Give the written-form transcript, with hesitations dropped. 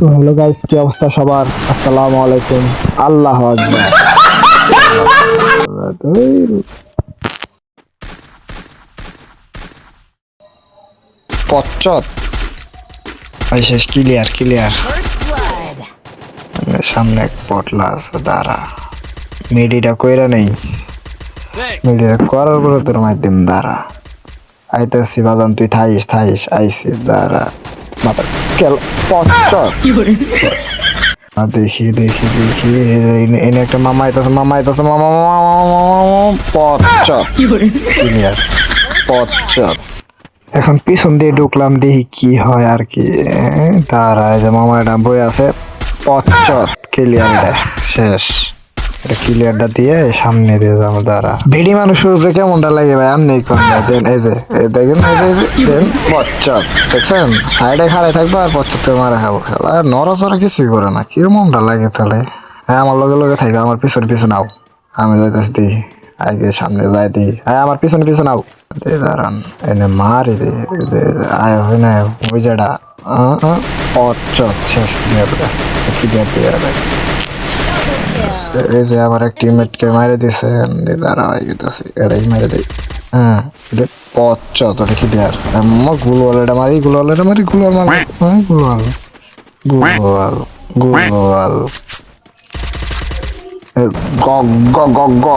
তো hello guys, কি অবস্থা সবার? আসসালামু আলাইকুম। আল্লাহ আকবার। পচ্চত শেষ। Clear clear. সামনে এক পটলা আছে, দাঁড়া। মিডিটা কইরা নেই, মিডিটা করার পরে তোর মাধ্যম দাঁড়া। আইতেছি বাজান, তুই থাইস থাইস। আইসি, দাঁড়া। মাথা কেল পচ্চত। দেখি দেখি দেখি, এনে একটা মামা আইতাছে, মামা আইতাছে, মামা পচ্চত। ক্লিয়ার পচ্চত। এখন পিছন দিয়ে ঢুকলাম, দেখি কি হয় আর কি। দাঁড়ায় যে মামা এটা বই আছে। পচ্চত। ক্লিয়ার শেষ। এটা ক্লিয়ারটা দিয়ে সামনে দিয়ে যাবো, দাঁড়া। ভিডি মানুষের উপরে কেমনটা লাগে ভাই? আর নেই কোন দেন, এই যে দেখেন, দেন পচ্চত। দেখছেন, সাইডে খাড়াই থাকবো আর পচ্চত মারা খাবো। খেলা নড়াচড়া কিছুই করে না, কিরকমটা লাগে তাহলে? হ্যাঁ, আমার লগে লগে থাকবে, আমার পিছনে পিছনে আও। আমি যাইতেছি, দিই আগে সামনে যাই, দিই। হ্যাঁ, আমার পিছনে পিছনে আও। দাঁড়ান, এনে মারি রে, যে আয় হয় না ওই যেটা পচ্চত। শেষ। ক্লিয়ার দিয়ে এই যে আমার এক টিমমেটকে মারে দিছে, দাঁড়া হয়ে গেছে, এটাই মেরে দেই। হ্যাঁ, এটা পচ্চত। ওটা ক্লিয়ার। গুলওয়ালটা মারি, গুলওয়ালটা মারি, গুলওয়াল মারি। হ্যাঁ, গুলওয়াল গুলওয়াল গুলওয়াল। গ গ গ গ